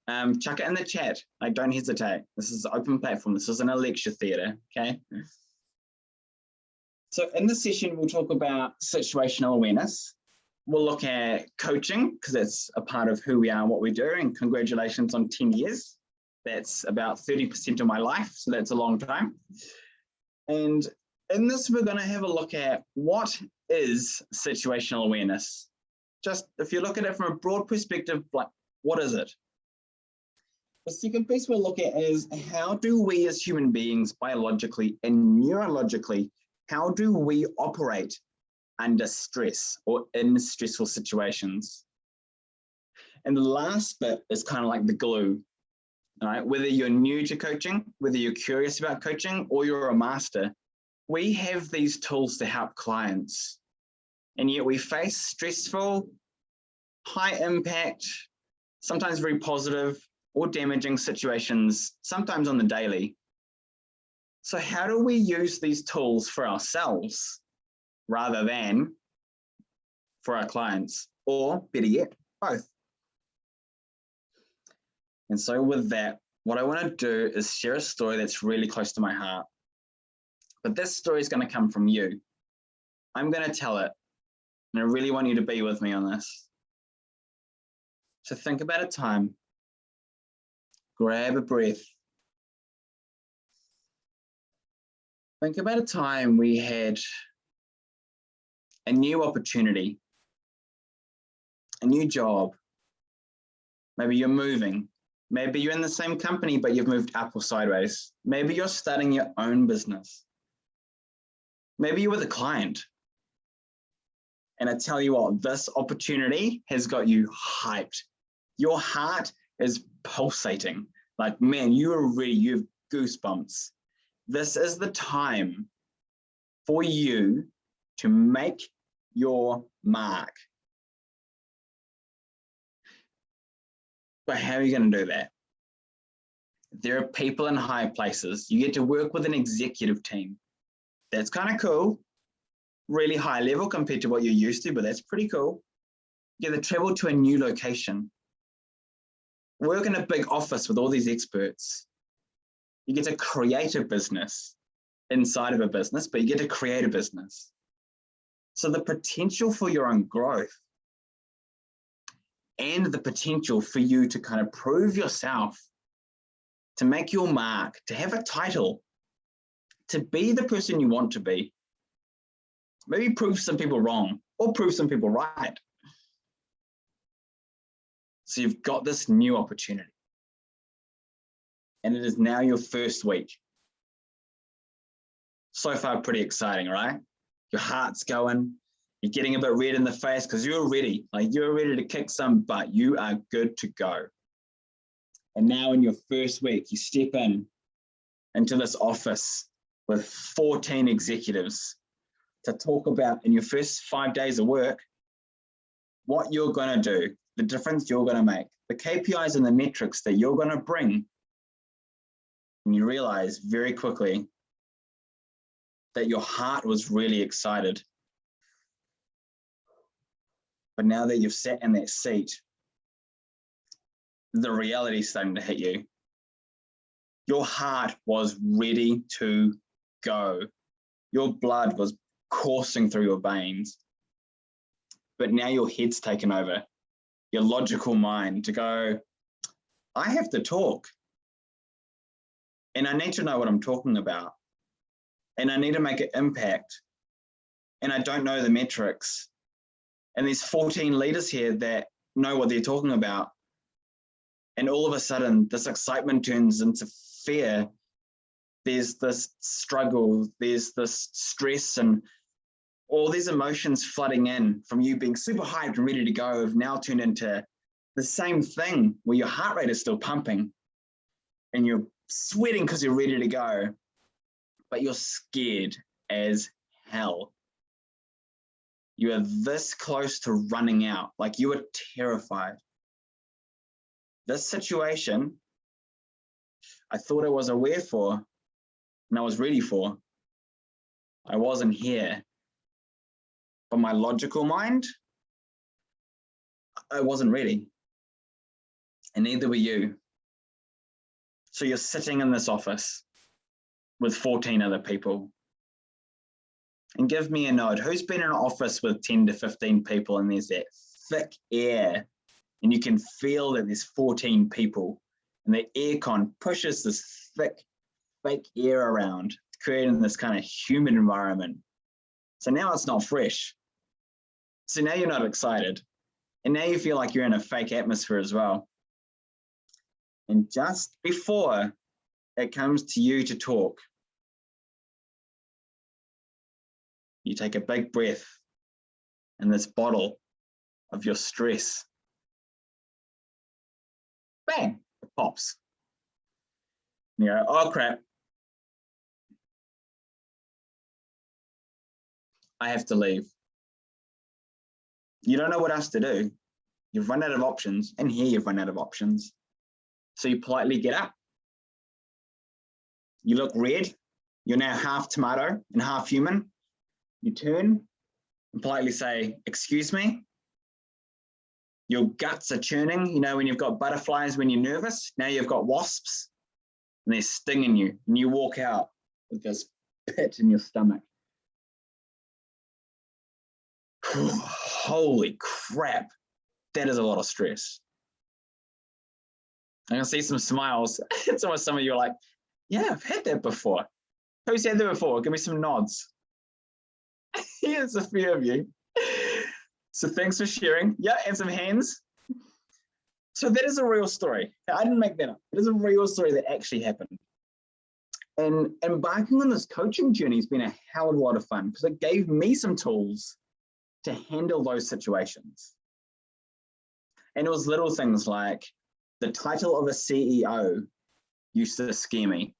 Chuck it in the chat. Like, don't hesitate. This is an open platform. This isn't a lecture theatre, okay? So in this session, we'll talk about situational awareness. We'll look at coaching, because that's a part of who we are and what we do. And congratulations on 10 years. That's about 30% of my life, so that's a long time. And in this, we're going to have a look at what is situational awareness. Just if you look at it from a broad perspective, like, what is it? The second piece we'll look at is how do we as human beings, biologically and neurologically, how do we operate under stress or in stressful situations? And the last bit is kind of like the glue, all right? Whether you're new to coaching, whether you're curious about coaching, or you're a master, we have these tools to help clients. And yet we face stressful, high impact, sometimes very positive or damaging situations, sometimes on the daily. So how do we use these tools for ourselves rather than for our clients, or better yet, both? And so with that, what I want to do is share a story that's really close to my heart. But this story is going to come from you. I'm going to tell it, and I really want you to be with me on this. So think about a time, grab a breath. Think about a time we had a new opportunity, a new job. Maybe you're moving. Maybe you're in the same company, but you've moved up or sideways. Maybe you're starting your own business. Maybe you're with a client. And I tell you what, this opportunity has got you hyped. Your heart is pulsating. Like, man, you are ready. You have goosebumps. This is the time for you to make your mark. But how are you going to do that? There are people in high places. You get to work with an executive team. That's kind of cool. Really high level compared to what you're used to, but that's pretty cool. You get to travel to a new location. Work in a big office with all these experts. You get to create a business inside of a business, but you get to create a business. So the potential for your own growth and the potential for you to kind of prove yourself, to make your mark, to have a title, to be the person you want to be. Maybe prove some people wrong or prove some people right. So you've got this new opportunity. And it is now your first week. So far, pretty exciting, right? Your heart's going. You're getting a bit red in the face because you're ready. Like, you're ready to kick some butt. You are good to go. And now in your first week, you step into this office with 14 executives to talk about, in your first 5 days of work, what you're going to do, the difference you're going to make, the KPIs and the metrics that you're going to bring. And you realize very quickly that your heart was really excited. But now that you've sat in that seat, the reality is starting to hit you. Your heart was ready to go. Your blood was coursing through your veins. But now your head's taken over, your logical mind, to go, I have to talk. And I need to know what I'm talking about. And I need to make an impact. And I don't know the metrics. And there's 14 leaders here that know what they're talking about. And all of a sudden, this excitement turns into fear. There's this struggle, there's this stress, and all these emotions flooding in from you being super hyped and ready to go have now turned into the same thing where your heart rate is still pumping and you're sweating because you're ready to go, but you're scared as hell. You are this close to running out, like you are terrified. This situation, I thought I was aware for and I was ready for. I wasn't here. But my logical mind, I wasn't ready. and neither were you. So you're sitting in this office with 14 other people. And give me a nod. Who's been in an office with 10 to 15 people and there's that thick air and you can feel that there's 14 people and the aircon pushes this thick, fake air around, creating this kind of humid environment. So now it's not fresh. So now you're not excited. And now you feel like you're in a fake atmosphere as well. And just before it comes to you to talk, you take a big breath in this bottle of your stress. Bang, it pops. And you go, oh crap. I have to leave. You don't know what else to do. You've run out of options, and here you've run out of options. So you politely get up. You look red. You're now half tomato and half human. You turn and politely say, excuse me. Your guts are churning. You know, when you've got butterflies when you're nervous, now you've got wasps and they're stinging you. And you walk out with this pit in your stomach. Holy crap. That is a lot of stress. I can see some smiles. It's almost some of you are like, yeah, I've had that before. Who's had that before? Give me some nods. Here's a few of you. So thanks for sharing. Yeah, and some hands. So that is a real story. I didn't make that up. It is a real story that actually happened. And embarking on this coaching journey has been a hell of a lot of fun because it gave me some tools to handle those situations. And it was little things like the title of a CEO used to scare me.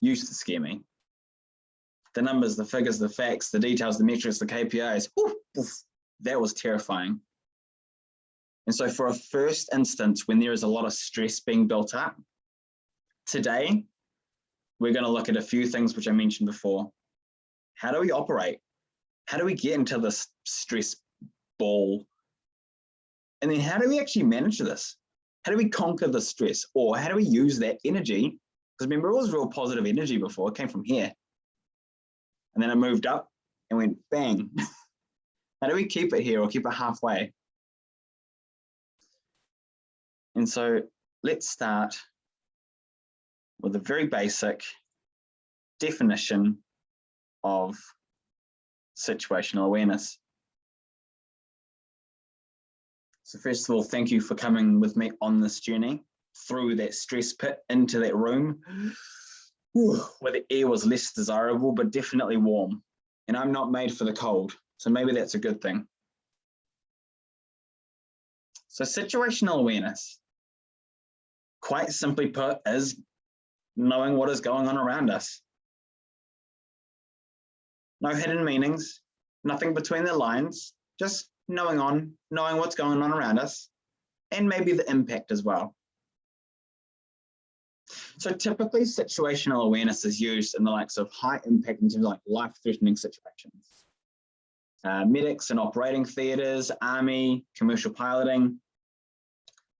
Used to scare me. The numbers, the figures, the facts, the details, the metrics, the KPIs, that was terrifying. And so for a first instance, when there is a lot of stress being built up, today, we're going to look at a few things which I mentioned before. How do we operate? How do we get into this stress ball? And then how do we actually manage this? How do we conquer the stress? Or how do we use that energy? Because remember, it was real positive energy before. It came from here. And then it moved up and went bang. How do we keep it here or keep it halfway? And so let's start with a very basic definition of situational awareness. So first of all, thank you for coming with me on this journey through that stress pit into that room where the air was less desirable, but definitely warm. And I'm not made for the cold, so maybe that's a good thing. So situational awareness, quite simply put, is knowing what is going on around us. No hidden meanings, nothing between the lines, just knowing what's going on around us, and maybe the impact as well. So typically situational awareness is used in the likes of high impact in terms of like life-threatening situations. Medics and operating theaters, army, commercial piloting.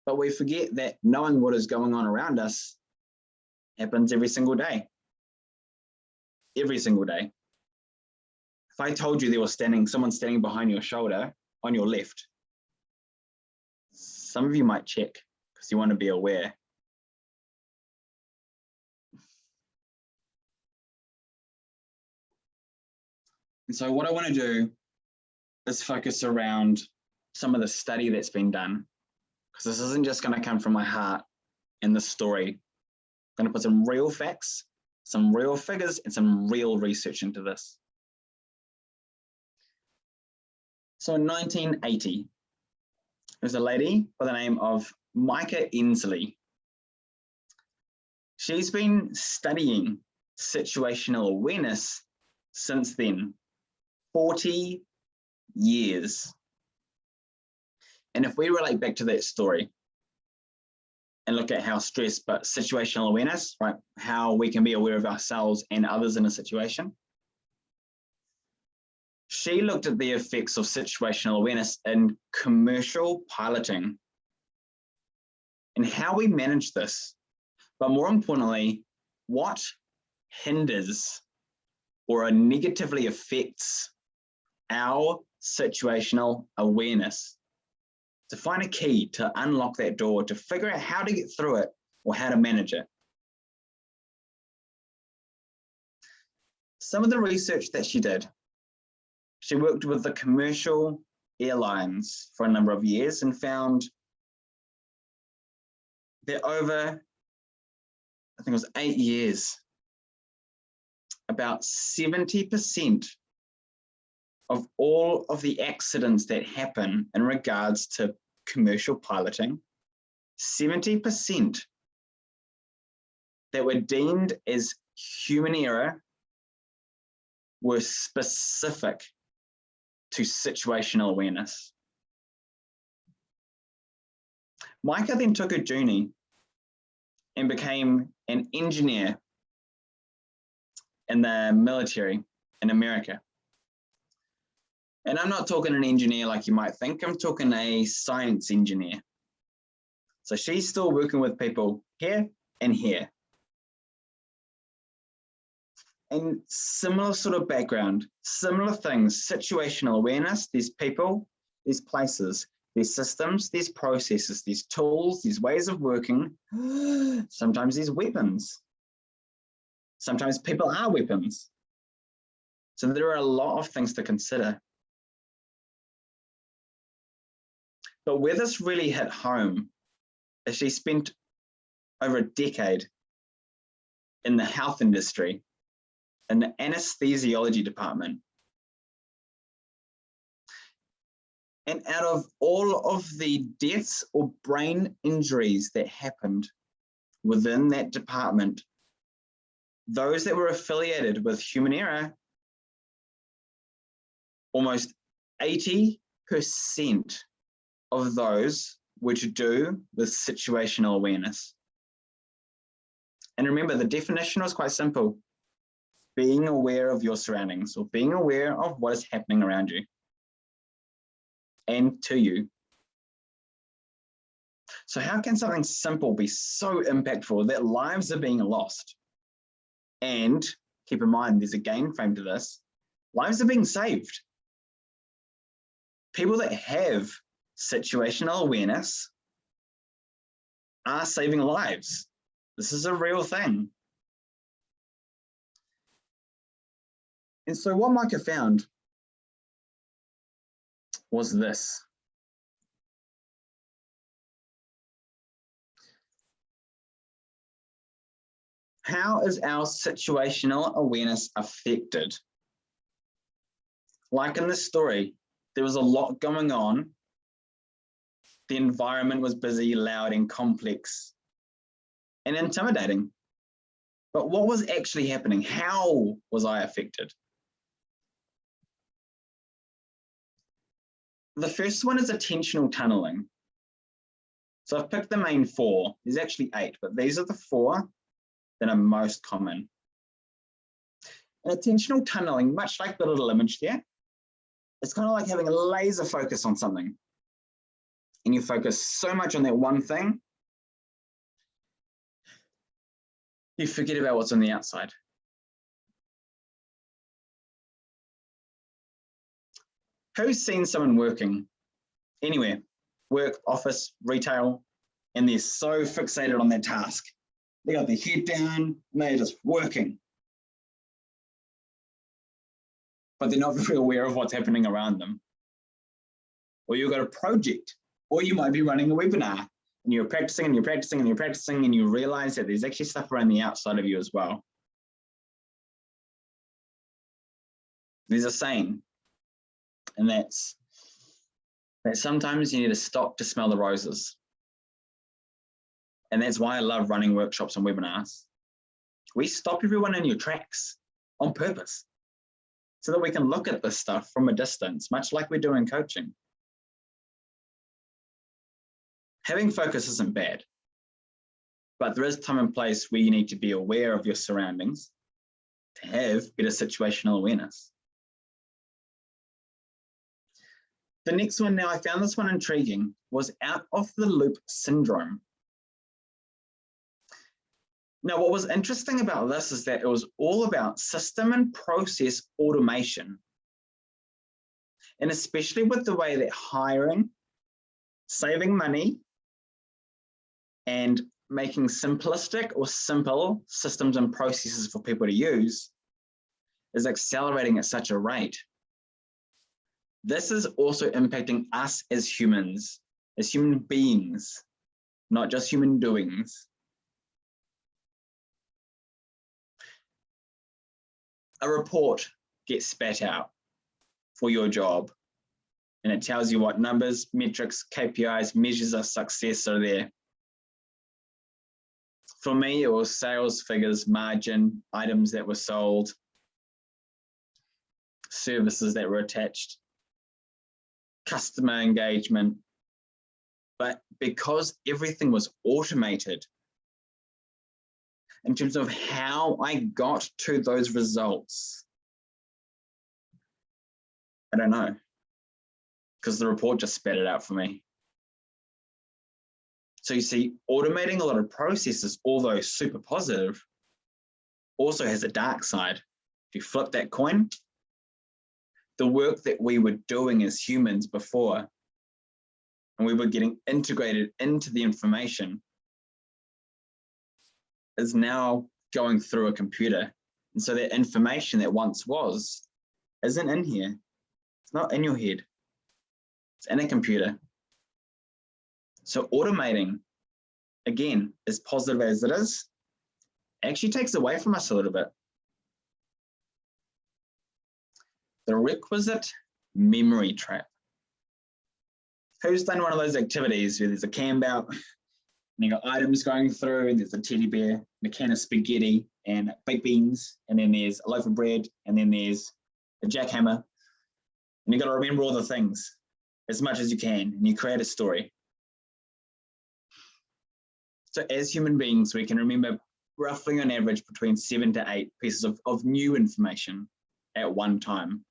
But we forget that knowing what is going on around us happens every single day. Every single day. If I told you there was someone standing behind your shoulder on your left, some of you might check because you want to be aware. And so what I want to do is focus around some of the study that's been done, because this isn't just going to come from my heart and the story. I'm going to put some real facts, some real figures, and some real research into this. So in 1980, there's a lady by the name of Micah Ensley. She's been studying situational awareness since then, 40 years. And if we relate back to that story and look at how stress, but situational awareness, right? How we can be aware of ourselves and others in a situation. She looked at the effects of situational awareness in commercial piloting and how we manage this, but more importantly, what hinders or negatively affects our situational awareness, to find a key to unlock that door, to figure out how to get through it or how to manage it. Some of the research that she did, she worked with the commercial airlines for a number of years and found that over, I think it was 8 years, about 70% of all of the accidents that happen in regards to commercial piloting, 70% that were deemed as human error were specific to situational awareness. Micah then took a journey and became an engineer in the military in America. And I'm not talking an engineer like you might think, I'm talking a science engineer. So she's still working with people here and here. And similar sort of background, similar things, situational awareness, there's people, there's places, there's systems, there's processes, there's tools, there's ways of working. Sometimes there's weapons. Sometimes people are weapons. So there are a lot of things to consider. But where this really hit home is she spent over a decade in the health industry, in the anesthesiology department. And out of all of the deaths or brain injuries that happened within that department, those that were affiliated with human error, almost 80% of those were to do with situational awareness. And remember, the definition was quite simple: being aware of your surroundings, or being aware of what is happening around you and to you. So how can something simple be so impactful that lives are being lost? And keep in mind, there's a gain frame to this. Lives are being saved. People that have situational awareness are saving lives. This is a real thing. And so what Micah found was this. How is our situational awareness affected? Like in this story, there was a lot going on. The environment was busy, loud, and complex, and intimidating. But what was actually happening? How was I affected? The first one is attentional tunneling. So I've picked the main 4. There's actually 8, but these are the 4 that are most common. And attentional tunneling, much like the little image there, it's kind of like having a laser focus on something. And you focus so much on that one thing, you forget about what's on the outside. Who's seen someone working anywhere, work, office, retail, and they're so fixated on their task? They got their head down, and they're just working. But they're not very aware of what's happening around them. Or you've got a project, or you might be running a webinar, and you're practicing and you're practicing and you're practicing, and you realize that there's actually stuff around the outside of you as well. There's a saying, and that's that sometimes you need to stop to smell the roses. And that's why I love running workshops and webinars. We stop everyone in your tracks on purpose so that we can look at this stuff from a distance, much like we do in coaching. Having focus isn't bad, but there is time and place where you need to be aware of your surroundings to have better situational awareness. The next one, now I found this one intriguing, was out of the loop syndrome. Now, what was interesting about this is that it was all about system and process automation. And especially with the way that hiring, saving money, and making simplistic or simple systems and processes for people to use is accelerating at such a rate. This is also impacting us as humans, as human beings, not just human doings. A report gets spat out for your job, and it tells you what numbers, metrics, KPIs, measures of success are there. For me, it was sales figures, margin, items that were sold, services that were attached, customer engagement. But because everything was automated, in terms of how I got to those results, I don't know, because the report just spat it out for me. So you see, automating a lot of processes, although super positive, also has a dark side. If you flip that coin, the work that we were doing as humans before, and we were getting integrated into the information, is now going through a computer. And so that information that once was isn't in here. It's not in your head. It's in a computer. So automating, again, as positive as it is, actually takes away from us a little bit. The requisite memory trap. Who's done one of those activities where there's a can belt, and you got items going through, and there's a teddy bear, and a can of spaghetti, and baked beans, and then there's a loaf of bread, and then there's a jackhammer, and you got to remember all the things as much as you can, and you create a story. So as human beings, we can remember roughly on average between 7 to 8 pieces of new information at one time.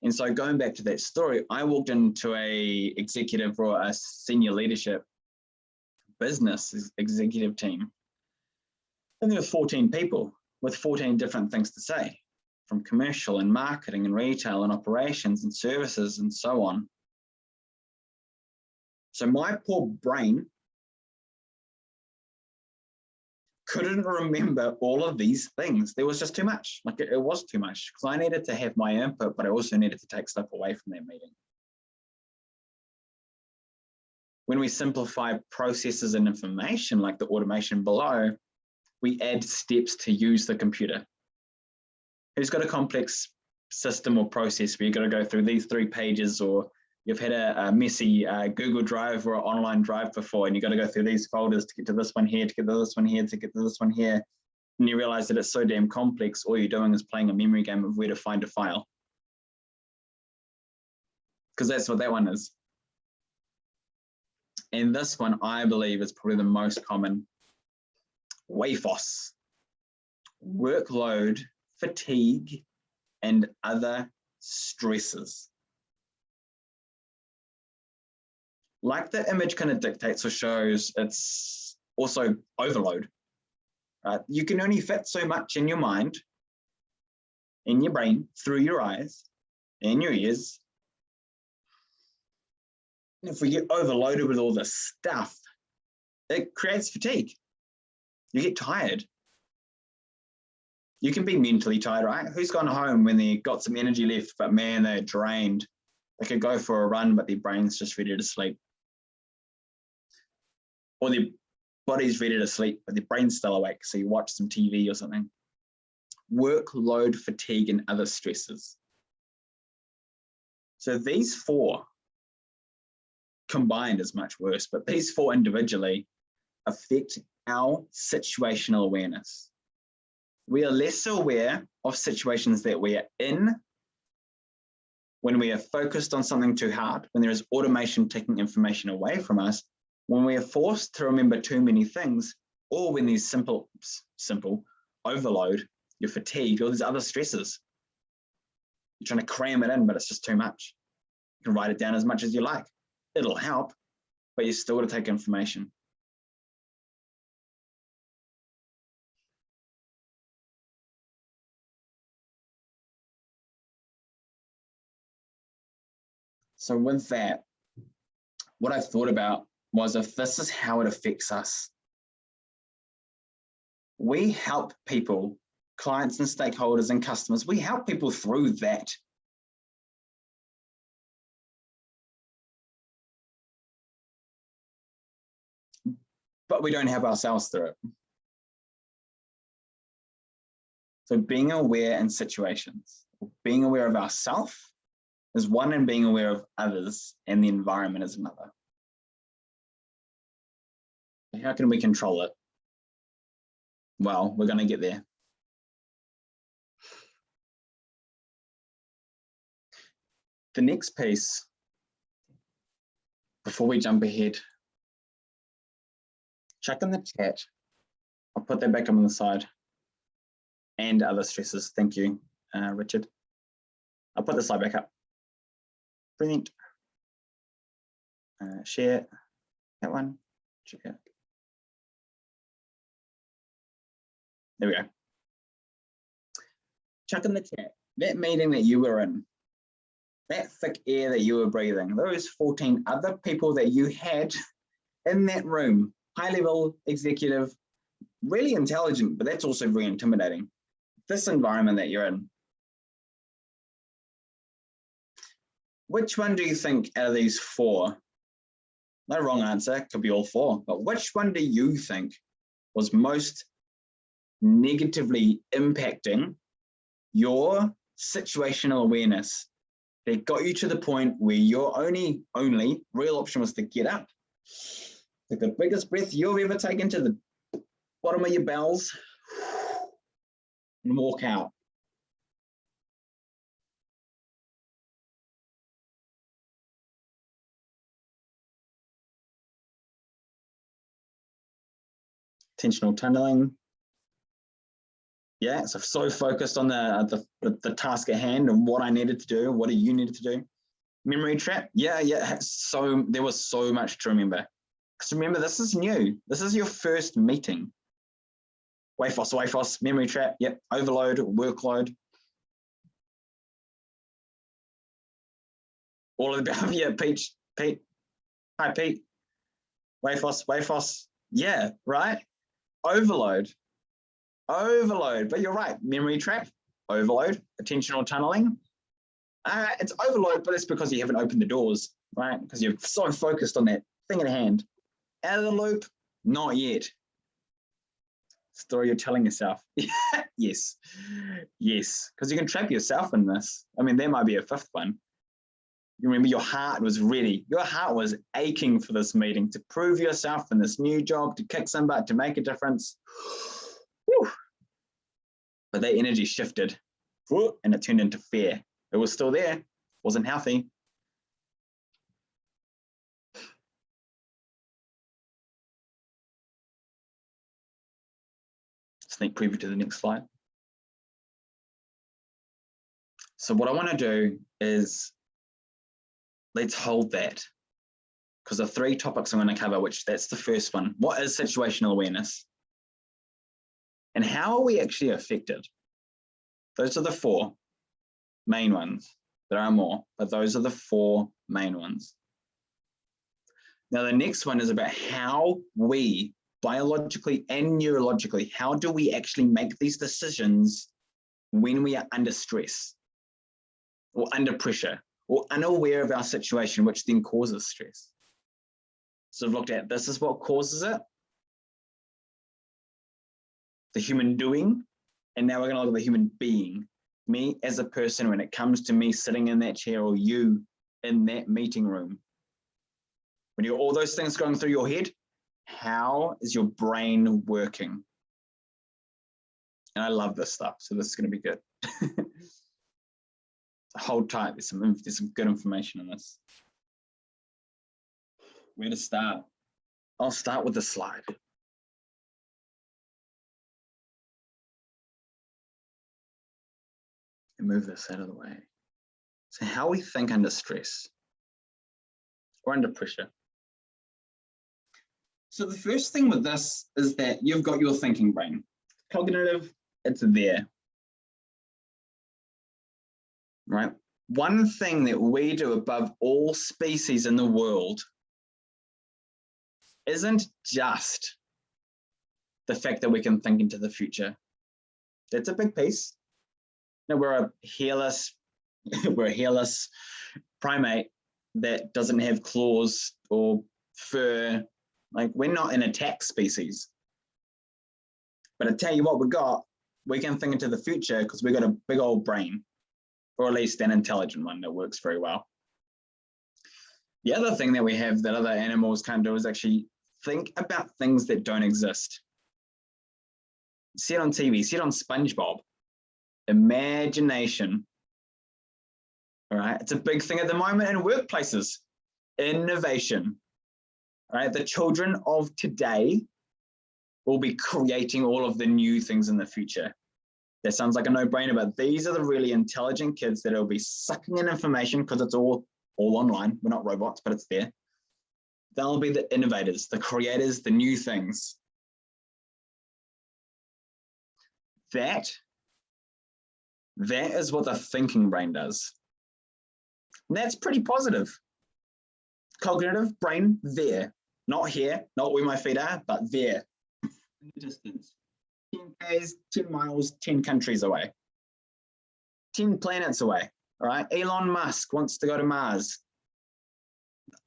And so going back to that story, I walked into a executive or a senior leadership business executive team, and there were 14 people with 14 different things to say, from commercial and marketing and retail and operations and services and so on. So my poor brain couldn't remember all of these things. There was just too much. Like it was too much, because I needed to have my input, but I also needed to take stuff away from that meeting. When we simplify processes and information, like the automation below, we add steps to use the computer. Who's got a complex system or process where you've got to go through these 3 pages, or you've had a messy Google Drive or online drive before, and you've got to go through these folders to get to this one here, to get to this one here, to get to this one here, and you realize that it's so damn complex, all you're doing is playing a memory game of where to find a file. Because that's what that one is. And this one, I believe, is probably the most common. WAFOS, workload, fatigue, and other stresses. Like the image kind of dictates or shows, it's also overload. You can only fit so much in your mind, in your brain, through your eyes, in your ears. And if we get overloaded with all this stuff, it creates fatigue. You get tired. You can be mentally tired, right? Who's gone home when they got some energy left, but man, they're drained? They could go for a run, but their brain's just ready to sleep. Or their body's ready to sleep, but their brain's still awake, so you watch some TV or something. Workload, fatigue, and other stresses. So these 4 combined is much worse, but these 4 individually affect our situational awareness. We are less aware of situations that we are in when we are focused on something too hard, when there is automation taking information away from us, when we are forced to remember too many things, or when there's simple overload, you're fatigued, or there's other stresses. You're trying to cram it in, but it's just too much. You can write it down as much as you like. It'll help, but you still got to take information. So with that, what I thought about was if this is how it affects us, we help people, clients and stakeholders and customers, we help people through that. But we don't help ourselves through it. So being aware in situations, being aware of ourselves is one, and being aware of others and the environment is another. How can we control it? Well, we're going to get there. The next piece, before we jump ahead, check in the chat. I'll put that back up on the side. And other stresses. Thank you, Richard. I'll put the slide back up. Brilliant. Share that one. Check it. There we go. Chuck in the chat. That meeting that you were in, that thick air that you were breathing, those 14 other people that you had in that room, high-level executive, really intelligent, but that's also very intimidating. This environment that you're in, which one do you think out of these four, no wrong answer, could be all four, but which one do you think was most negatively impacting your situational awareness that got you to the point where your only real option was to get up, take the biggest breath you've ever taken to the bottom of your bowels, and walk out? Attentional tunneling. Yeah, so focused on the task at hand and what I needed to do, what you needed to do. Memory trap. Yeah. So there was so much to remember. Because remember, this is new. This is your first meeting. WAFOS, memory trap. Yep, overload, workload. All of the above. Yeah, Pete. Hi, Pete. WAFOS. Yeah, right. Overload. But you're right. Memory trap, overload, attentional tunneling. It's overload, but it's because you haven't opened the doors, right? Because you're so focused on that thing at hand. Out of the loop, not yet. Story you're telling yourself. Yes, because you can trap yourself in this. I mean, there might be a fifth one. You remember your heart was ready. Your heart was aching for this meeting, to prove yourself in this new job, to kick some butt, to make a difference. Whew. But that energy shifted and it turned into fear. It was still there, wasn't healthy. Sneak preview to the next slide. So what I want to do is let's hold that, because the three topics I'm going to cover, which that's the first one. What is situational awareness? And how are we actually affected? Those are the four main ones. There are more, but those are the four main ones. Now, the next one is about how we, biologically and neurologically, how do we actually make these decisions when we are under stress or under pressure or unaware of our situation, which then causes stress. So I've looked at this is what causes it, the human doing, and now we're going to look at the human being, me as a person when it comes to me sitting in that chair or you in that meeting room. When you're all those things going through your head, how is your brain working? And I love this stuff, so this is going to be good. Hold tight, there's some good information in this. Where to start? I'll start with the slide. And move this out of the way. So how we think under stress or under pressure. So the first thing with this is that you've got your thinking brain. Cognitive, it's there. Right? one thing that we do above all species in the world isn't just the fact that we can think into the future. That's a big piece. No, we're a hairless primate that doesn't have claws or fur. Like, we're not an attack species. But I tell you what, we can think into the future because we got a big old brain, or at least an intelligent one that works very well. The other thing that we have that other animals can't do is actually think about things that don't exist. See it on TV, see it on SpongeBob. Imagination. All right, it's a big thing at the moment in workplaces. Innovation. All right, the children of today will be creating all of the new things in the future. That sounds like a no-brainer, but these are the really intelligent kids that will be sucking in information because it's all online. We're not robots, but it's there. They'll be the innovators, the creators, the new things. That is what the thinking brain does. And that's pretty positive. Cognitive brain there, not here, not where my feet are, but there in the distance. 10 Ks, 10 miles, 10 countries away, 10 planets away. All right, Elon Musk wants to go to Mars.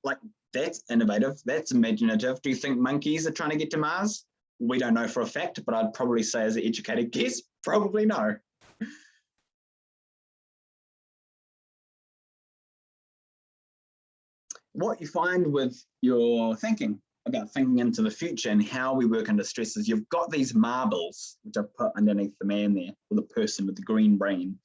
Like, that's innovative, that's imaginative. Do you think monkeys are trying to get to Mars? We don't know for a fact, but I'd probably say as an educated guess, probably no. What you find with your thinking about thinking into the future and how we work under stress is you've got these marbles, which I've put underneath the man there, or the person with the green brain.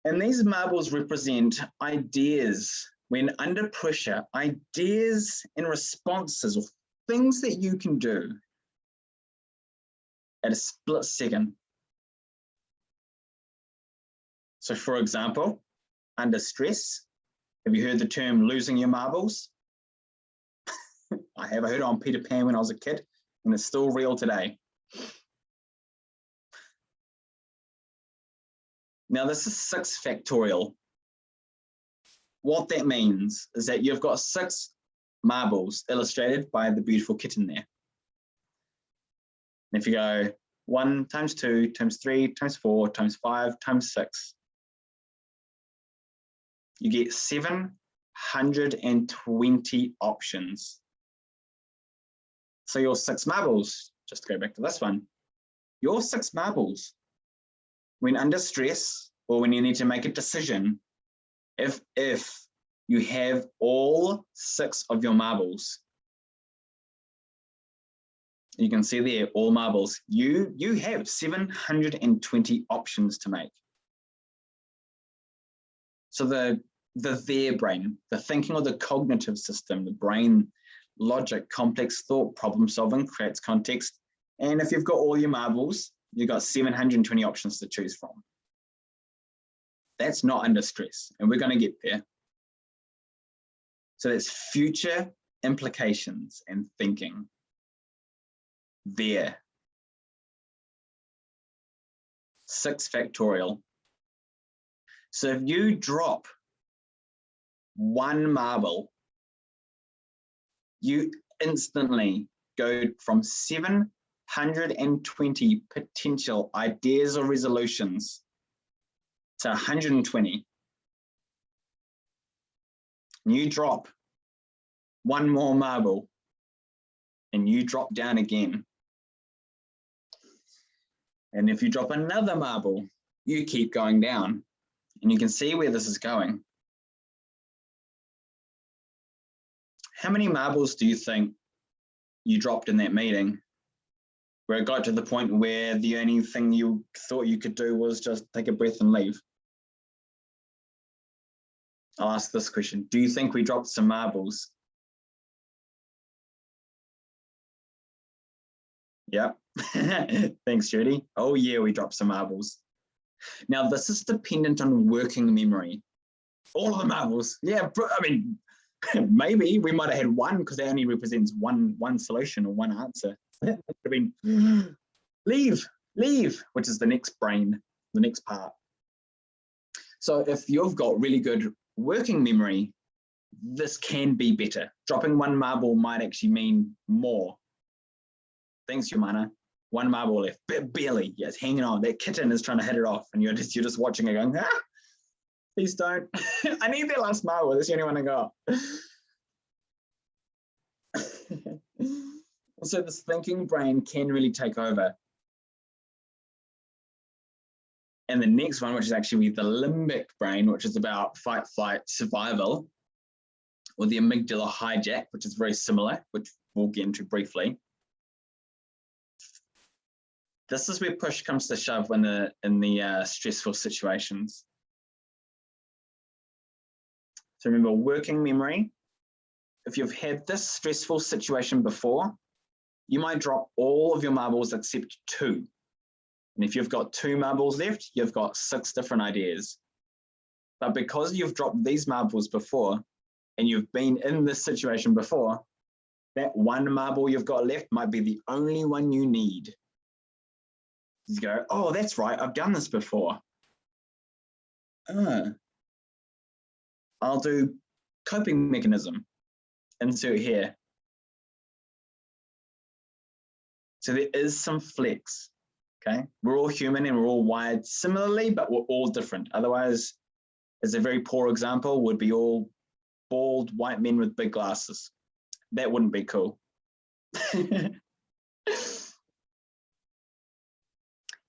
And these marbles represent ideas. When under pressure, ideas and responses, or things that you can do at a split second. So for example, under stress, have you heard the term losing your marbles? I have. I heard it on Peter Pan when I was a kid, and it's still real today. Now this is 6 factorial. What that means is that you've got 6 marbles illustrated by the beautiful kitten there. And if you go 1 times 2 times 3 times 4 times 5 times 6, you get 720 options. So your 6 marbles, just to go back to this one, your 6 marbles, when under stress or when you need to make a decision, if you have all 6 of your marbles, you can see there, all marbles, you have 720 options to make. So the their brain, the thinking or the cognitive system, the brain, logic, complex thought, problem solving, creates context. And if you've got all your marbles, you've got 720 options to choose from. That's not under stress, and we're going to get there. So that's future implications and thinking. There. 6 factorial. So if you drop 1 marble, you instantly go from 720 potential ideas or resolutions to 120. You drop 1 more marble and you drop down again. And if you drop another marble, you keep going down. And you can see where this is going. How many marbles do you think you dropped in that meeting where it got to the point where the only thing you thought you could do was just take a breath and leave? I'll ask this question. Do you think we dropped some marbles? Yep. Thanks, Judy. Oh yeah, we dropped some marbles. Now this is dependent on working memory. All of the marbles. Yeah, I mean, maybe we might have had 1 because that only represents one solution or 1 answer. I mean, leave, which is the next brain, the next part. So if you've got really good working memory, this can be better. Dropping one marble might actually mean more. Thanks, Yumana. One marble left, barely. Yeah, it's hanging on. That kitten is trying to hit it off, and you're just watching it going, ah, please don't. I need that last marble. That's the only one I got. So this thinking brain can really take over. And the next one, which is actually the limbic brain, which is about fight, flight, survival, or the amygdala hijack, which is very similar, which we'll get into briefly. This is where push comes to shove when in the stressful situations. So remember, working memory. If you've had this stressful situation before, you might drop all of your marbles except 2. And if you've got 2 marbles left, you've got 6 different ideas. But because you've dropped these marbles before, and you've been in this situation before, that one marble you've got left might be the only one you need. You go, oh, that's right, I've done this before. I'll do coping mechanism. Insert here. So there is some flex, okay? We're all human and we're all wired similarly, but we're all different. Otherwise, as a very poor example, would be all bald white men with big glasses. That wouldn't be cool.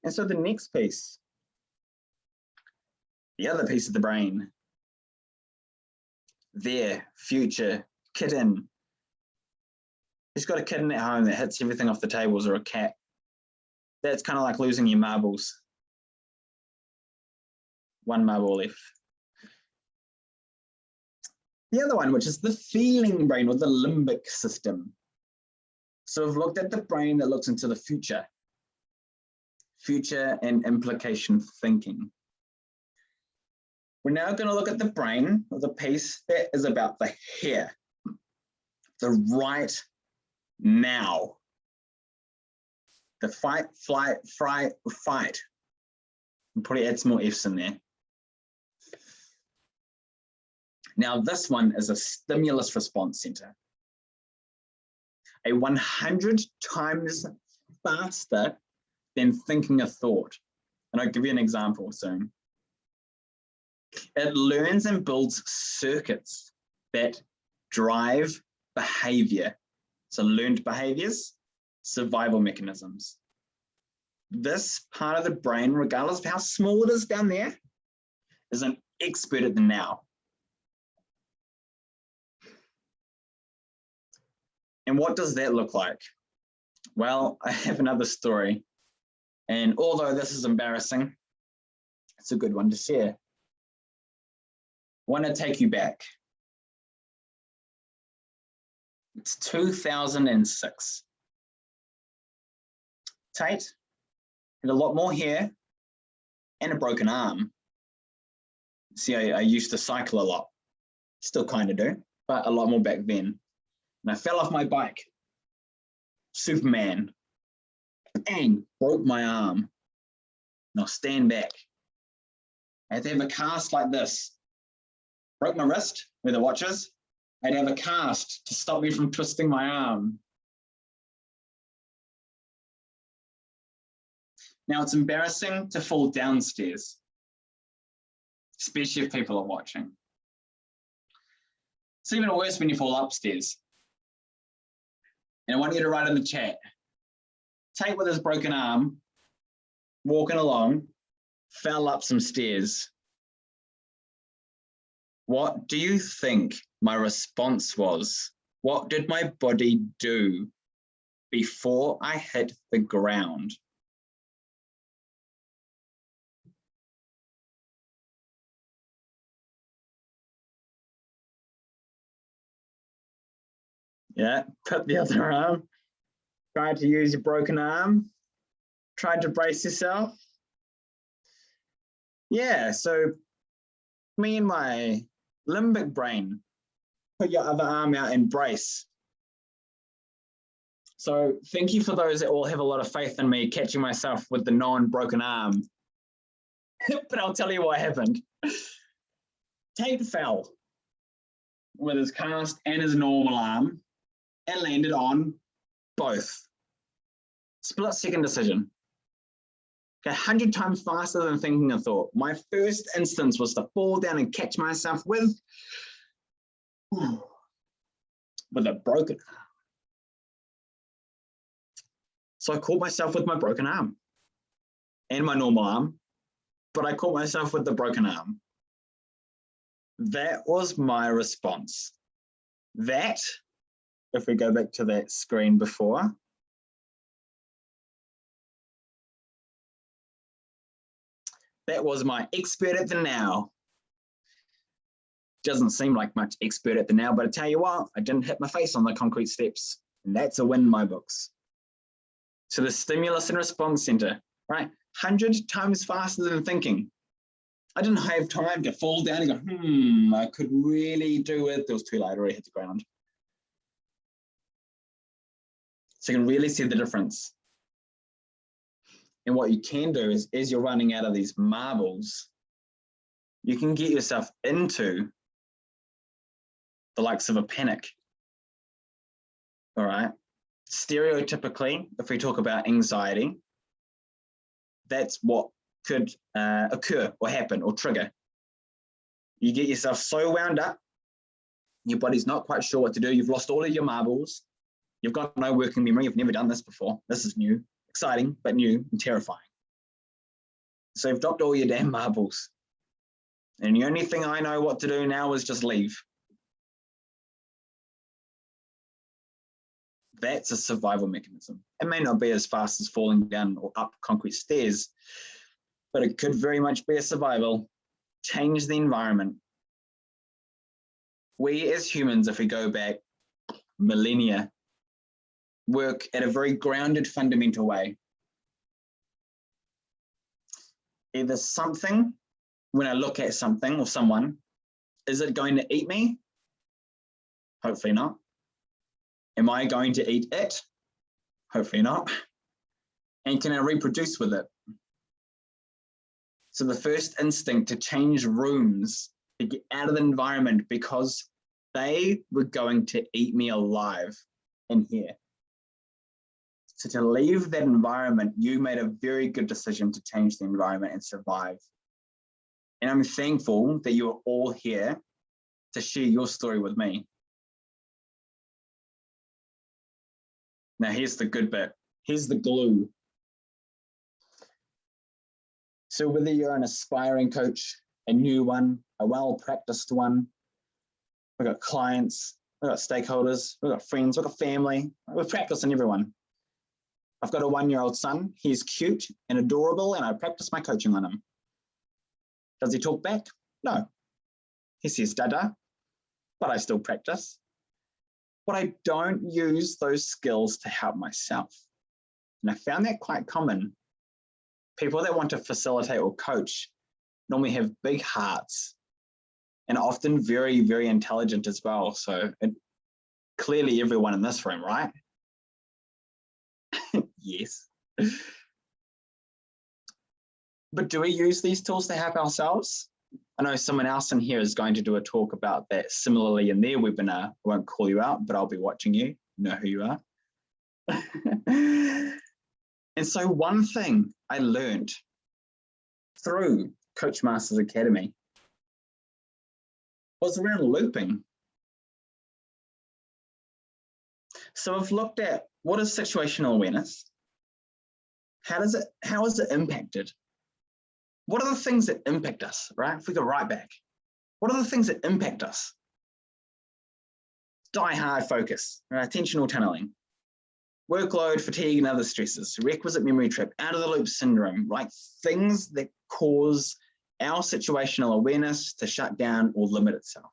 And so the next piece, the other piece of the brain, their future kitten. He's got a kitten at home that hits everything off the tables, or a cat. That's kind of like losing your marbles. One marble left. The other one, which is the feeling brain, or the limbic system. So we've looked at the brain that looks into the future and implication thinking. We're now going to look at the brain, or the piece that is about the here, the right now, the fight, flight, fright, fight. And probably add some more F's in there. Now this one is a stimulus response center. A 100 times faster than thinking a thought. And I'll give you an example soon. It learns and builds circuits that drive behavior. So learned behaviors, survival mechanisms. This part of the brain, regardless of how small it is down there, is an expert at the now. And what does that look like? Well, I have another story. And although this is embarrassing, it's a good one to share. I want to take you back. It's 2006. Tait had a lot more hair and a broken arm. See, I used to cycle a lot. Still kind of do, but a lot more back then. And I fell off my bike. Superman. Bang, broke my arm. And I'll stand back. I had to have a cast like this. Broke my wrist where the watch is. I'd have a cast to stop me from twisting my arm. Now it's embarrassing to fall downstairs, especially if people are watching. It's even worse when you fall upstairs. And I want you to write in the chat, Tait with his broken arm, walking along, fell up some stairs. What do you think my response was? What did my body do before I hit the ground? Yeah, put the other arm. Tried to use your broken arm. Tried to brace yourself. Yeah, so me and my limbic brain, put your other arm out and brace. So thank you for those that all have a lot of faith in me catching myself with the non-broken arm. But I'll tell you what happened. Tait fell with his cast and his normal arm and landed on both. Split-second decision. Okay, 100 times faster than thinking and thought. My first instance was to fall down and catch myself with a broken arm. So I caught myself with my broken arm and my normal arm, but I caught myself with the broken arm. That was my response. That, if we go back to that screen before, that was my expert at the now. Doesn't seem like much expert at the now, but I tell you what, I didn't hit my face on the concrete steps, and that's a win in my books. So the stimulus and response center, right? 100 times faster than thinking. I didn't have time to fall down and go, I could really do it. It was too late, I already hit the ground. So you can really see the difference. And what you can do is, as you're running out of these marbles, you can get yourself into the likes of a panic. All right. Stereotypically, if we talk about anxiety, that's what could occur or happen or trigger. You get yourself so wound up, your body's not quite sure what to do. You've lost all of your marbles. You've got no working memory. You've never done this before. This is new, exciting, but new and terrifying. So you've dropped all your damn marbles. And the only thing I know what to do now is just leave. That's a survival mechanism. It may not be as fast as falling down or up concrete stairs, but it could very much be a survival. Change the environment. We as humans, if we go back millennia, work at a very grounded, fundamental way. Either something, when I look at something or someone, is it going to eat me? Hopefully not. Am I going to eat it? Hopefully not. And can I reproduce with it? So the first instinct to change rooms, to get out of the environment because they were going to eat me alive in here. So to leave that environment, you made a very good decision to change the environment and survive. And I'm thankful that you're all here to share your story with me. Now here's the good bit. Here's the glue. So whether you're an aspiring coach, a new one, a well-practiced one, we've got clients, we've got stakeholders, we've got friends, we've got family, we're practicing everyone. I've got a 1-year-old son. He's cute and adorable, and I practice my coaching on him. Does he talk back? No. He says dada, but I still practice. But I don't use those skills to help myself. And I found that quite common. People that want to facilitate or coach normally have big hearts and often very, very intelligent as well. So clearly everyone in this room, right? Yes. But do we use these tools to help ourselves? I know someone else in here is going to do a talk about that similarly in their webinar. I won't call you out, but I'll be watching you. You know who you are. And so one thing I learned through Coach Masters Academy was around looping. So I've looked at what is situational awareness? How is it impacted? What are the things that impact us, right? If we go right back, what are the things that impact us? Die hard focus, right? Attentional tunneling, workload, fatigue, and other stresses, requisite memory trip, out of the loop syndrome, right? Things that cause our situational awareness to shut down or limit itself.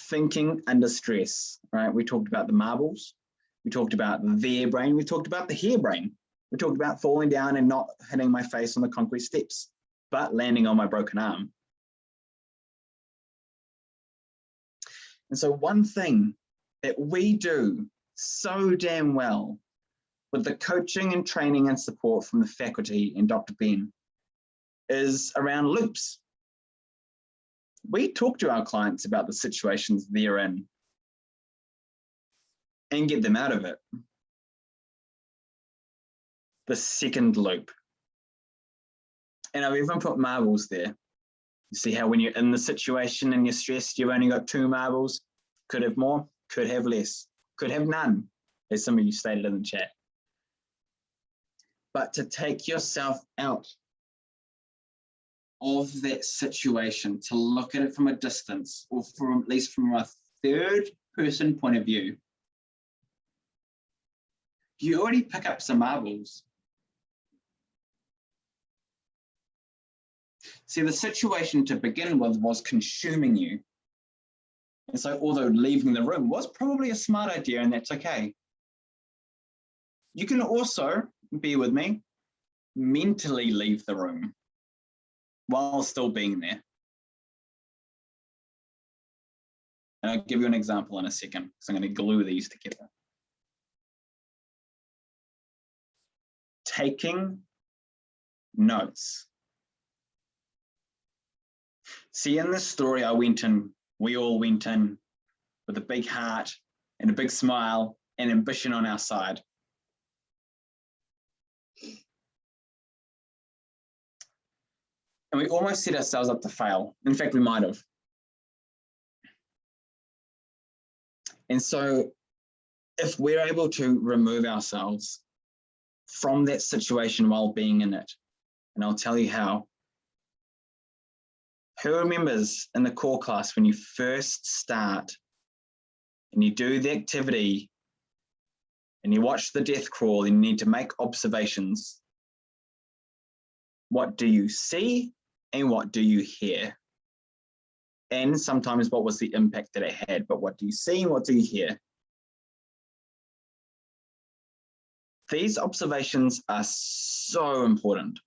Thinking under stress, right? We talked about the marbles. We talked about their brain. We talked about the hair brain. We talked about falling down and not hitting my face on the concrete steps, but landing on my broken arm. And so one thing that we do so damn well with the coaching and training and support from the faculty and Dr. Ben is around loops. We talk to our clients about the situations they're in and get them out of it. The second loop. And I've even put marbles there. You see how when you're in the situation and you're stressed, you've only got 2 marbles. Could have more, could have less, could have none, as some of you stated in the chat. But to take yourself out of that situation, to look at it from a distance, or from at least from a third person point of view, you already pick up some marbles. See, the situation to begin with was consuming you. And so although leaving the room was probably a smart idea, and that's okay, you can also, bear with me, mentally leave the room while still being there. And I'll give you an example in a second, because I'm going to glue these together. Taking notes. See, in this story, we all went in with a big heart and a big smile and ambition on our side. And we almost set ourselves up to fail. In fact, we might have. And so if we're able to remove ourselves from that situation while being in it, and I'll tell you how. Who remembers in the core class when you first start and you do the activity and you watch the death crawl and you need to make observations? What do you see and what do you hear? And sometimes what was the impact that it had, but what do you see and what do you hear? These observations are so important.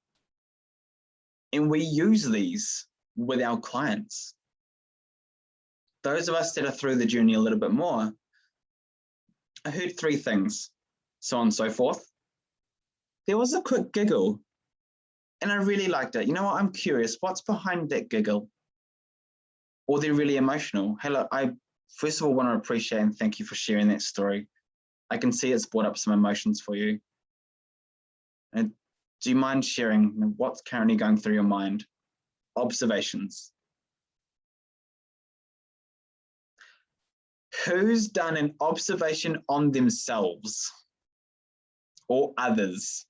And we use these with our clients. Those of us that are through the journey a little bit more, I heard 3 things, so on and so forth. There was a quick giggle, and I really liked it. You know what? I'm curious, what's behind that giggle? Or they're really emotional. Hey, look, I first of all want to appreciate and thank you for sharing that story. I can see it's brought up some emotions for you. And do you mind sharing what's currently going through your mind? Observations. Who's done an observation on themselves or others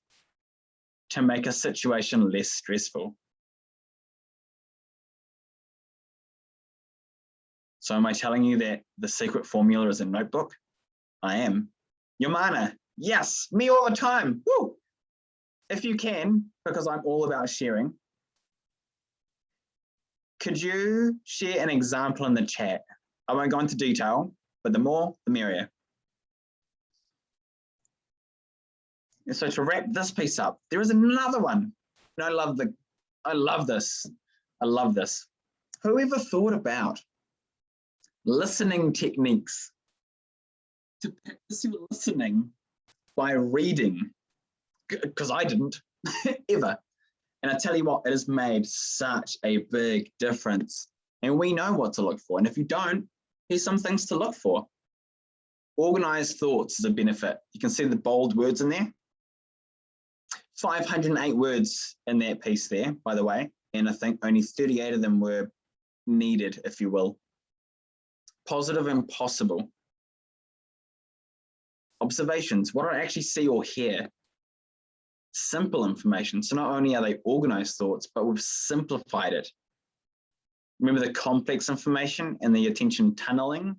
to make a situation less stressful? So am I telling you that the secret formula is a notebook? I am. Yamana, yes, me all the time. Woo! If you can, because I'm all about sharing, could you share an example in the chat? I won't go into detail, but the more, the merrier. And so to wrap this piece up, there is another one. And I love this. I love this. Whoever thought about listening techniques to practice your listening by reading? Because I didn't ever. And I tell you what, it has made such a big difference. And we know what to look for. And if you don't, here's some things to look for. Organized thoughts is a benefit. You can see the bold words in there. 508 words in that piece there, by the way. And I think only 38 of them were needed, if you will. Positive and possible. Observations, what do I actually see or hear? Simple information. So not only are they organized thoughts, but we've simplified it. Remember the complex information and the attention tunneling?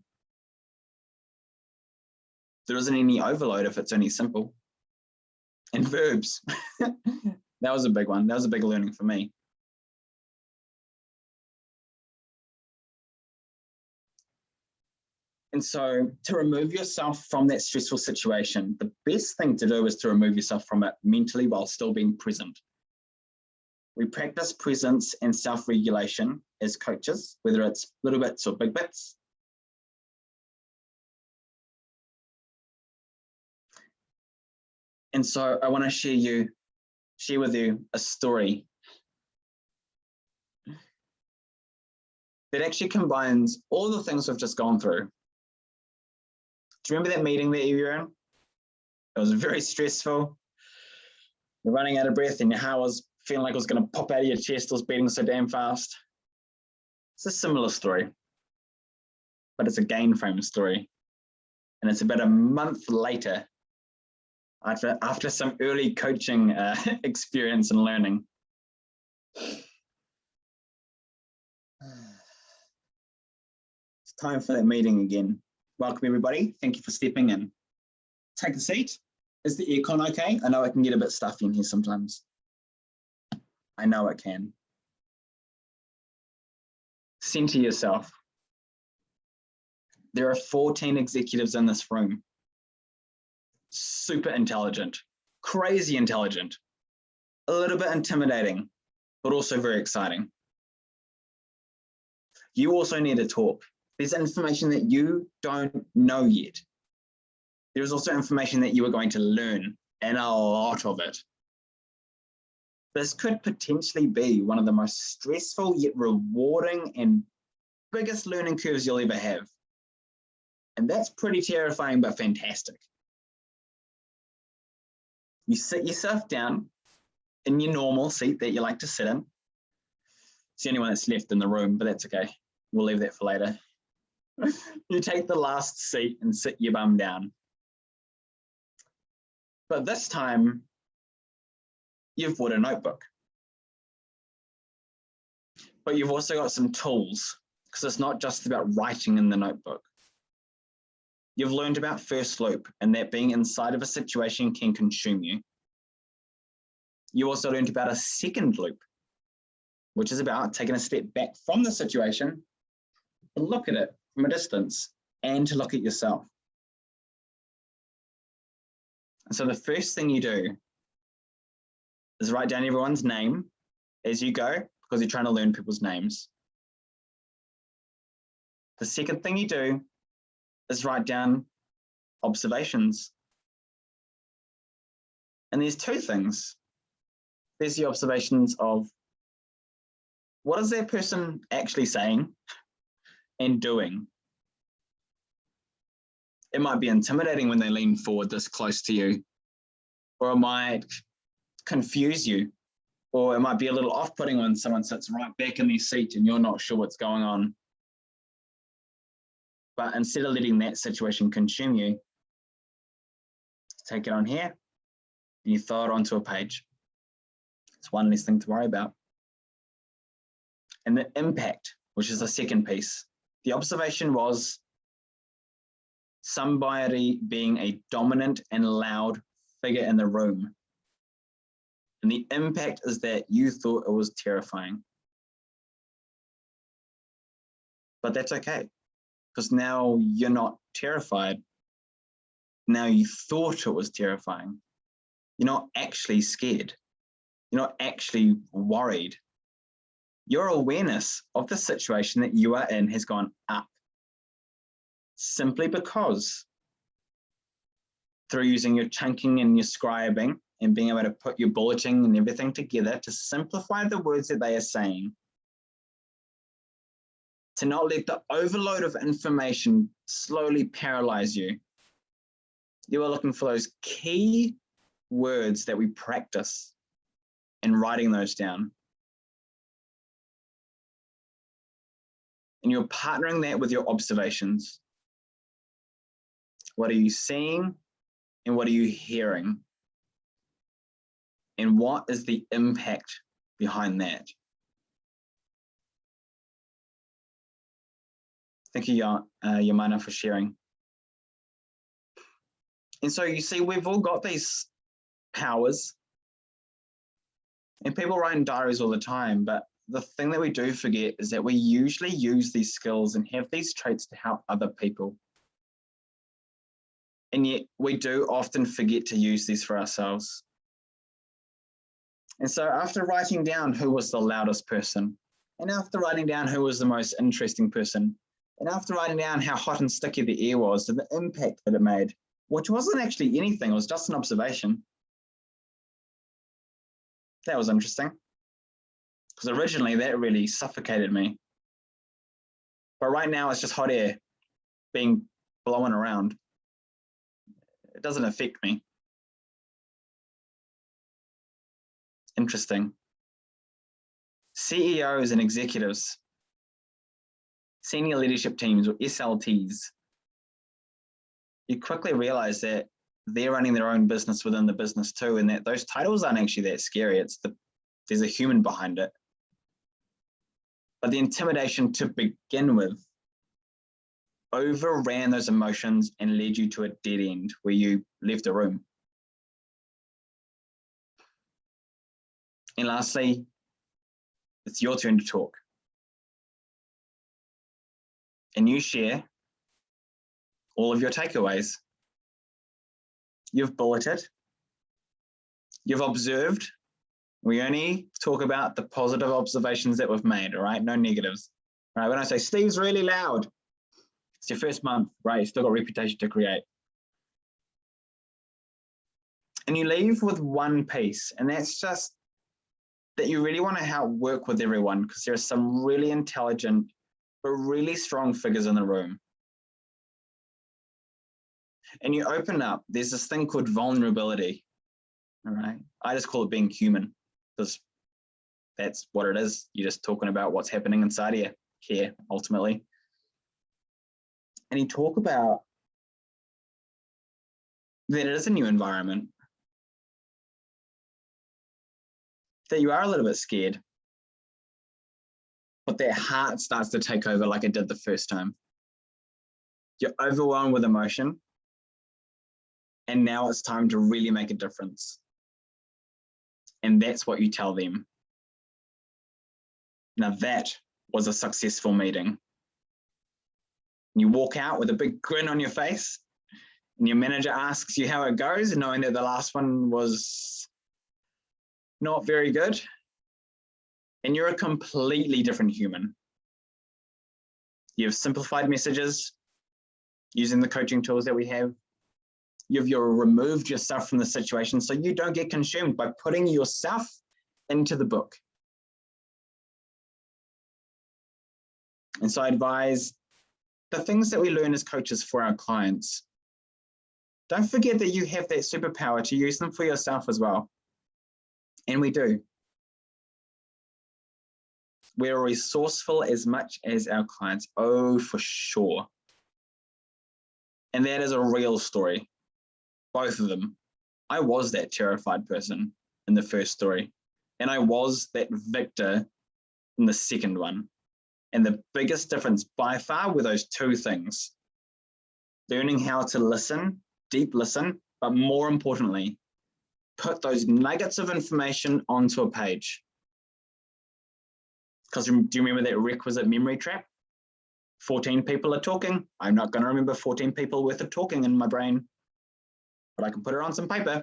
There isn't any overload if it's only simple. And verbs. That was a big one. That was a big learning for me. And so to remove yourself from that stressful situation, the best thing to do is to remove yourself from it mentally while still being present. We practice presence and self-regulation as coaches, whether it's little bits or big bits. And so I want to share with you a story that actually combines all the things we've just gone through. Do you remember that meeting that you were in? It was very stressful. You're running out of breath and your heart was feeling like it was going to pop out of your chest. It was beating so damn fast. It's a similar story, but it's a gain frame story. And it's about a month later, after some early coaching experience and learning. It's time for that meeting again. Welcome, everybody. Thank you for stepping in. Take a seat. Is the aircon okay? I know it can get a bit stuffy in here sometimes. I know it can. Center yourself. There are 14 executives in this room. Super intelligent, crazy intelligent, a little bit intimidating, but also very exciting. You also need to talk. There's information that you don't know yet. There's also information that you are going to learn, and a lot of it. This could potentially be one of the most stressful yet rewarding and biggest learning curves you'll ever have. And that's pretty terrifying, but fantastic. You sit yourself down in your normal seat that you like to sit in. It's the only one that's left in the room, but that's okay. We'll leave that for later. You take the last seat and sit your bum down. But this time, you've brought a notebook. But you've also got some tools, because it's not just about writing in the notebook. You've learned about first loop, and that being inside of a situation can consume you. You also learned about a second loop, which is about taking a step back from the situation and look at it from a distance and to look at yourself. And so the first thing you do is write down everyone's name as you go, because you're trying to learn people's names. The second thing you do is write down observations. And there's two things. There's the observations of what is that person actually saying and doing. It might be intimidating when they lean forward this close to you, or it might confuse you, or it might be a little off-putting when someone sits right back in their seat and you're not sure what's going on. But instead of letting that situation consume you, take it on here and you throw it onto a page. It's one less thing to worry about. And the impact, which is the second piece. The observation was somebody being a dominant and loud figure in the room. And the impact is that you thought it was terrifying. But that's okay, because now you're not terrified. Now you thought it was terrifying. You're not actually scared. You're not actually worried. Your awareness of the situation that you are in has gone up, simply because through using your chunking and your scribing and being able to put your bulleting and everything together to simplify the words that they are saying, to not let the overload of information slowly paralyze you. You are looking for those key words that we practice and writing those down. And you're partnering that with your observations. What are you seeing and what are you hearing? And what is the impact behind that? Thank you, Yamana, for sharing. And so you see, we've all got these powers. And people write in diaries all the time, but the thing that we do forget is that we usually use these skills and have these traits to help other people. And yet we do often forget to use these for ourselves. And so after writing down who was the loudest person, and after writing down who was the most interesting person, and after writing down how hot and sticky the air was and the impact that it made, which wasn't actually anything, it was just an observation. That was interesting, because originally that really suffocated me. But right now it's just hot air being blown around. It doesn't affect me. Interesting. CEOs and executives, senior leadership teams, or SLTs, you quickly realize that they're running their own business within the business too, and that those titles aren't actually that scary. There's a human behind it. But the intimidation to begin with overran those emotions and led you to a dead end where you left the room. And lastly, it's your turn to talk. And you share all of your takeaways. You've bulleted. You've observed. We only talk about the positive observations that we've made, all right? No negatives. All right, when I say Steve's really loud, it's your first month, right? You've still got a reputation to create. And you leave with one piece, and that's just that you really want to help work with everyone because there are some really intelligent but really strong figures in the room. And you open up, there's this thing called vulnerability, all right? I just call it being human because that's what it is. You're just talking about what's happening inside of you here, ultimately. And you talk about that it is a new environment, that you are a little bit scared, but that heart starts to take over like it did the first time. You're overwhelmed with emotion, and now it's time to really make a difference. And that's what you tell them. Now that was a successful meeting. You walk out with a big grin on your face, and your manager asks you how it goes, knowing that the last one was not very good. And you're a completely different human. You've simplified messages using the coaching tools that we have. You've removed yourself from the situation so you don't get consumed by putting yourself into the book. And so I advise the things that we learn as coaches for our clients. Don't forget that you have that superpower to use them for yourself as well. And we do. We're resourceful as much as our clients. Oh, for sure. And that is a real story. Both of them. I was that terrified person in the first story. And I was that victor in the second one. And the biggest difference by far were those two things. Learning how to listen, deep listen, but more importantly, put those nuggets of information onto a page. Because do you remember that requisite memory trap? 14 people are talking. I'm not going to remember 14 people worth of talking in my brain, but I can put it on some paper.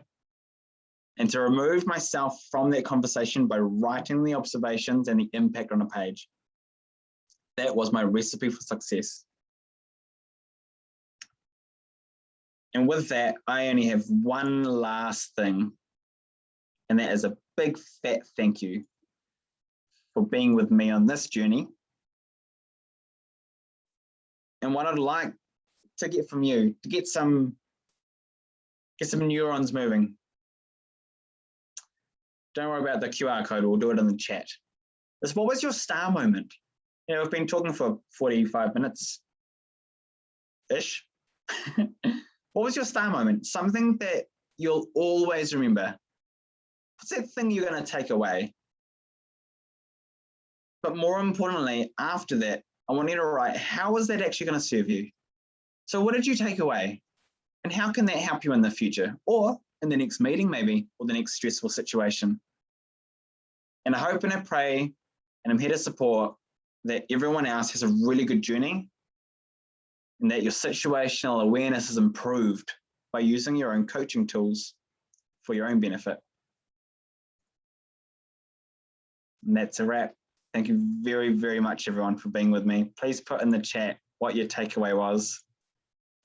And to remove myself from that conversation by writing the observations and the impact on a page. That was my recipe for success. And with that, I only have one last thing, and that is a big fat thank you for being with me on this journey. And what I'd like to get from you, to get some neurons moving. Don't worry about the QR code, we'll do it in the chat. What was your star moment? You know, we've been talking for 45 minutes-ish. What was your star moment? Something that you'll always remember. What's that thing you're going to take away? But more importantly, after that, I want you to write, how is that actually going to serve you? So what did you take away? And how can that help you in the future? Or in the next meeting maybe, or the next stressful situation? And I hope and I pray, and I'm here to support, that everyone else has a really good journey and that your situational awareness is improved by using your own coaching tools for your own benefit. And that's a wrap. Thank you very, very much, everyone, for being with me. Please put in the chat what your takeaway was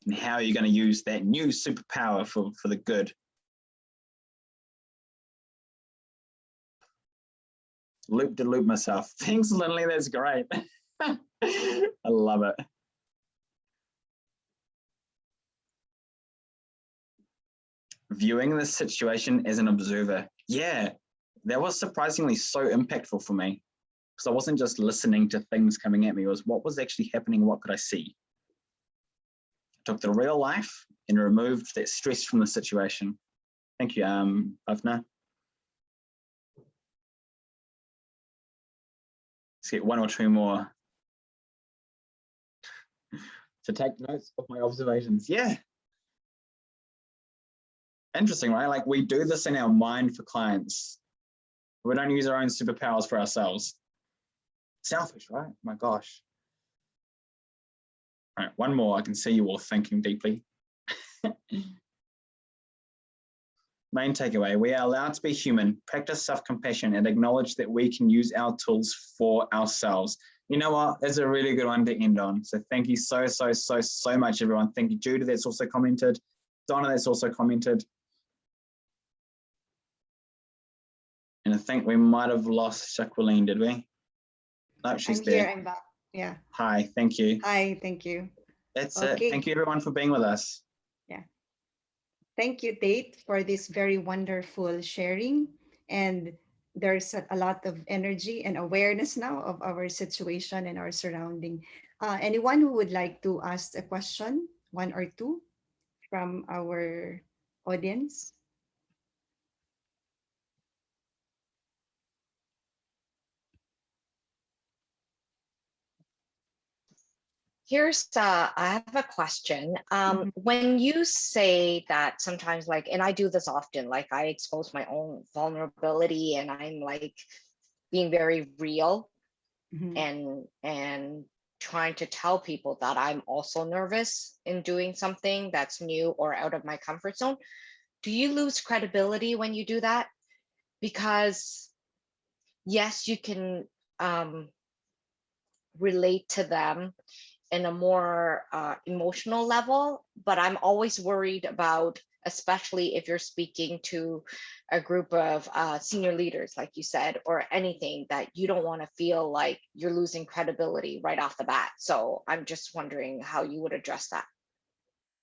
and how you're going to use that new superpower for the good. Loop to loop myself. Thanks, Lindley. That's great. I love it. Viewing the situation as an observer. Yeah, that was surprisingly so impactful for me, because I wasn't just listening to things coming at me. It was what was actually happening, what could I see? I took the real life and removed that stress from the situation. Thank you, Bhavna. Let's get one or two more to take notes of my observations. Yeah. Interesting, right? Like, we do this in our mind for clients. We don't use our own superpowers for ourselves. Selfish, right? My gosh. All right, one more. I can see you all thinking deeply. Main takeaway, we are allowed to be human, practice self-compassion, and acknowledge that we can use our tools for ourselves. You know what? That's a really good one to end on. So thank you so much, everyone. Thank you, Judy, that's also commented. Donna, that's also commented. And I think we might have lost Jacqueline, did we? No, she's I'm there. here, I'm back. Yeah. Hi, thank you. Hi, thank you. That's it. Thank you, everyone, for being with us. Yeah. Thank you, Tait, for this very wonderful sharing. And there's a lot of energy and awareness now of our situation and our surrounding. Anyone who would like to ask a question, one or two, from our audience? I have a question. Mhm. When you say that sometimes, like, and I do this often, like I expose my own vulnerability and I'm like being very real and trying to tell people that I'm also nervous in doing something that's new or out of my comfort zone. Do you lose credibility when you do that? Because yes, you can relate to them in a more emotional level, but I'm always worried about, especially if you're speaking to a group of senior leaders, like you said, or anything, that you don't want to feel like you're losing credibility right off the bat. So I'm just wondering how you would address that.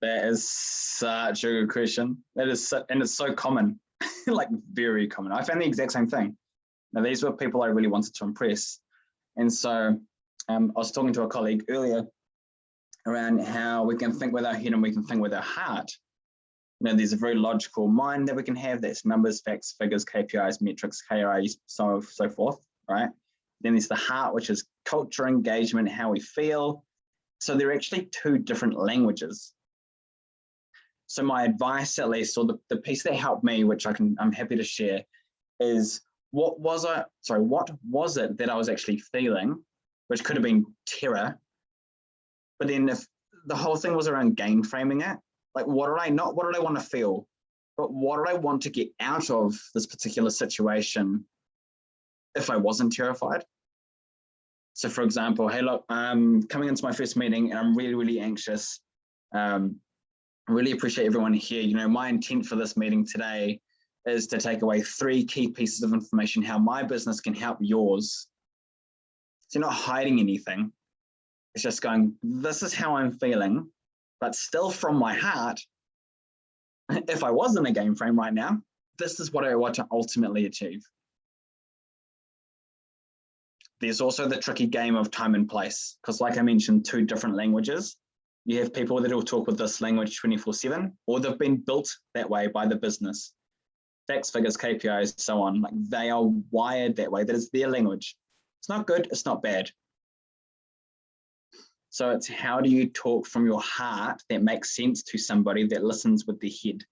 That is such a good question. That is, and it's so common, like very common. I found the exact same thing. Now, these were people I really wanted to impress. And so I was talking to a colleague earlier around how we can think with our head and we can think with our heart. You know, there's a very logical mind that we can have. That's numbers, facts, figures, KPIs, metrics, KRIs, so forth, right? Then there's the heart, which is culture, engagement, how we feel. So they're actually two different languages. So my advice, at least, or the piece that helped me, which I'm happy to share, is what was it that I was actually feeling, which could have been terror. But then if the whole thing was around game framing it, like what did I want to feel, but what did I want to get out of this particular situation if I wasn't terrified? So for example, hey, look, I'm coming into my first meeting and I'm really, really anxious. I really appreciate everyone here. You know, my intent for this meeting today is to take away 3 key pieces of information, how my business can help yours. So you're not hiding anything. It's just going, this is how I'm feeling, but still from my heart, if I was in a game frame right now, this is what I want to ultimately achieve. There's also the tricky game of time and place, because like I mentioned, 2 different languages. You have people that will talk with this language 24/7, or they've been built that way by the business. Facts, figures, KPIs, so on. Like they are wired that way. That is their language. It's not good, it's not bad. So it's how do you talk from your heart that makes sense to somebody that listens with their head?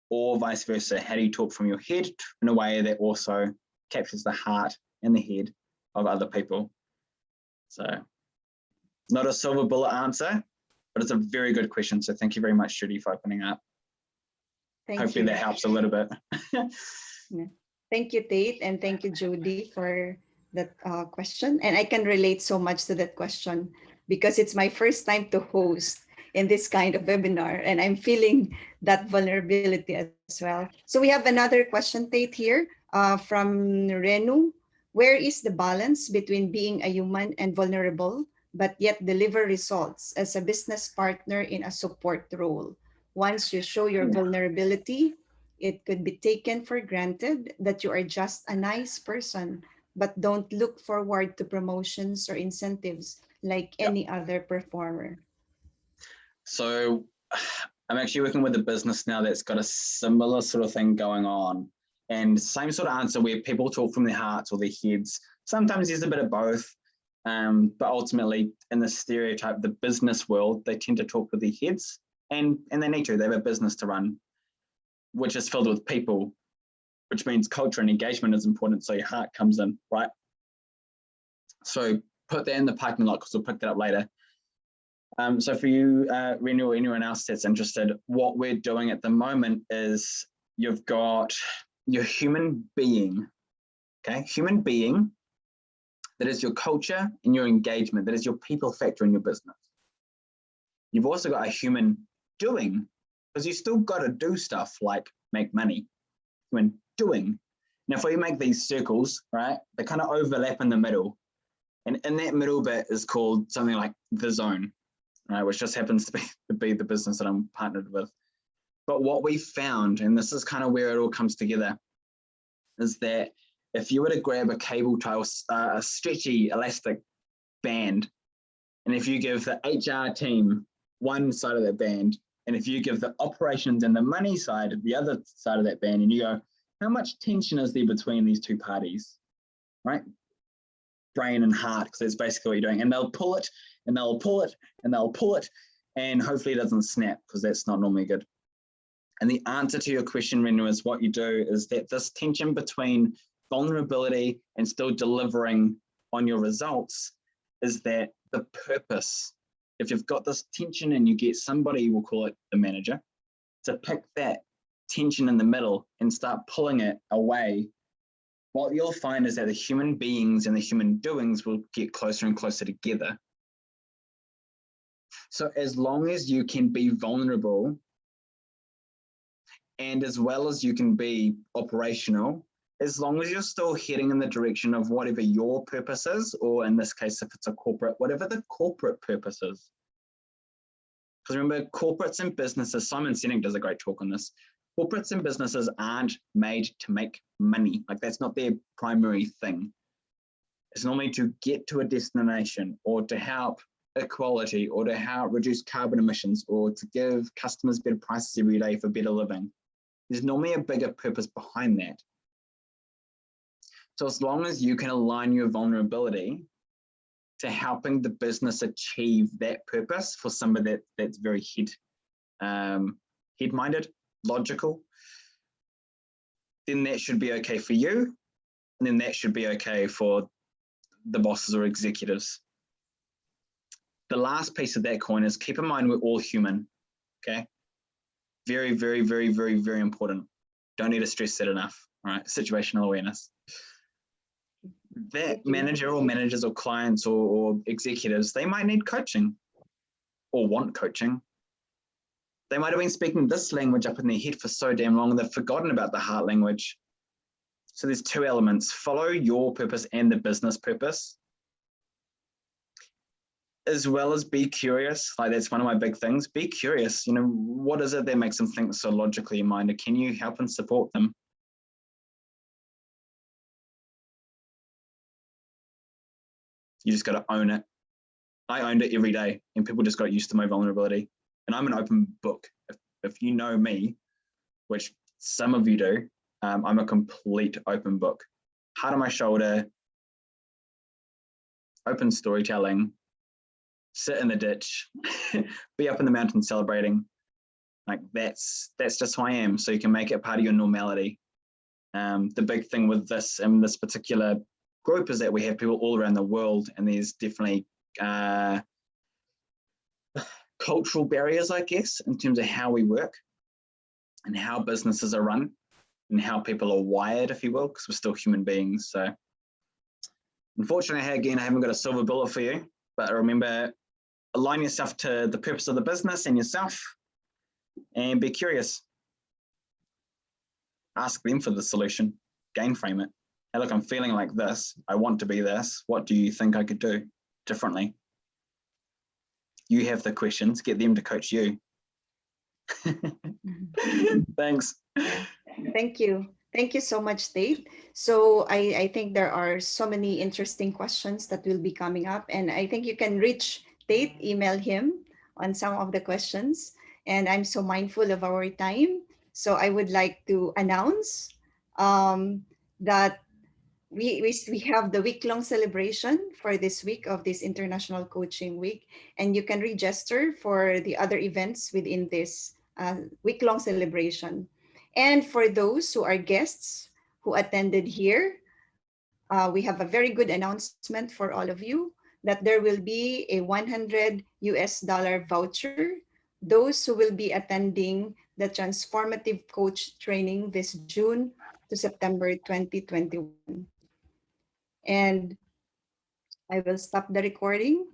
Or vice versa, how do you talk from your head in a way that also captures the heart and the head of other people? So not a silver bullet answer, but it's a very good question. So thank you very much, Judy, for opening up. Hopefully that helps a little bit. Yeah. Thank you, Tait, and thank you, Judy, for that question. And I can relate so much to that question because it's my first time to host in this kind of webinar, and I'm feeling that vulnerability as well. So we have another question, Tait, here from Renu. Where is the balance between being a human and vulnerable but yet deliver results as a business partner in a support role. Once you show your vulnerability, it could be taken for granted that you are just a nice person, but don't look forward to promotions or incentives like Yeah. any other performer. So I'm actually working with a business now that's got a similar sort of thing going on. And same sort of answer where people talk from their hearts or their heads. Sometimes there's a bit of both. But ultimately, in the stereotype, the business world, they tend to talk with their heads, and they need to. They have a business to run, which is filled with people, which means culture and engagement is important. So your heart comes in, right? So put that in the parking lot because we'll pick that up later. So for you, Renu, or anyone else that's interested, what we're doing at the moment is you've got your human being, okay? Human being, that is your culture and your engagement, that is your people factor in your business. You've also got a human doing, because you still got to do stuff like make money. Human doing. Now, if we make these circles, right, they kind of overlap in the middle. And in that middle bit is called something like the zone, right, which just happens to be the business that I'm partnered with. But what we found, and this is kind of where it all comes together, is that if you were to grab a cable tie, a stretchy elastic band, and if you give the HR team one side of that band, and if you give the operations and the money side the other side of that band, and you go, how much tension is there between these two parties, right? Brain and heart, because that's basically what you're doing. And they'll pull it, and they'll pull it, and they'll pull it, and hopefully it doesn't snap, because that's not normally good. And the answer to your question, Renu, is what you do is that this tension between vulnerability and still delivering on your results is that the purpose. If you've got this tension and you get somebody, we'll call it the manager, to pick that tension in the middle and start pulling it away, what you'll find is that the human beings and the human doings will get closer and closer together. So as long as you can be vulnerable and as well as you can be operational, as long as you're still heading in the direction of whatever your purpose is, or in this case, if it's a corporate, whatever the corporate purpose is. Because remember, corporates and businesses, Simon Sinek does a great talk on this. Corporates and businesses aren't made to make money. Like that's not their primary thing. It's normally to get to a destination or to help equality or to help reduce carbon emissions or to give customers better prices every day for better living. There's normally a bigger purpose behind that. So as long as you can align your vulnerability to helping the business achieve that purpose for somebody that's very head-minded, logical, then that should be okay for you, and then that should be okay for the bosses or executives. The last piece of that coin is keep in mind we're all human, okay? Very, very, very, very, very important. Don't need to stress that enough, all right? Situational awareness. That manager or managers or clients or executives, they might need coaching or want coaching. They might have been speaking this language up in their head for so damn long, they've forgotten about the heart language. So there's two elements, follow your purpose and the business purpose, as well as be curious. Like that's one of my big things, be curious. You know, what is it that makes them think so logically minded? Can you help and support them? You just got to own it. I owned it every day and people just got used to my vulnerability. And I'm an open book. If you know me, which some of you do, I'm a complete open book. Heart on my shoulder, open storytelling, sit in the ditch, be up in the mountain celebrating. Like that's just who I am. So you can make it part of your normality. The big thing with this and this particular group is that we have people all around the world, and there's definitely cultural barriers, I guess, in terms of how we work and how businesses are run and how people are wired, if you will, because we're still human beings. So unfortunately, again, I haven't got a silver bullet for you, but remember, align yourself to the purpose of the business and yourself and be curious. Ask them for the solution, game frame it. Hey, look, I'm feeling like this. I want to be this. What do you think I could do differently? You have the questions, get them to coach you. Thanks. Yeah. Thank you. Thank you so much, Tate. So I think there are so many interesting questions that will be coming up. And I think you can reach Tate, email him on some of the questions. And I'm so mindful of our time. So I would like to announce that we have the week-long celebration for this week of this International Coaching Week, and you can register for the other events within this week-long celebration. And for those who are guests who attended here, we have a very good announcement for all of you that there will be a $100 voucher. Those who will be attending the transformative coach training this June to September 2021. And I will stop the recording.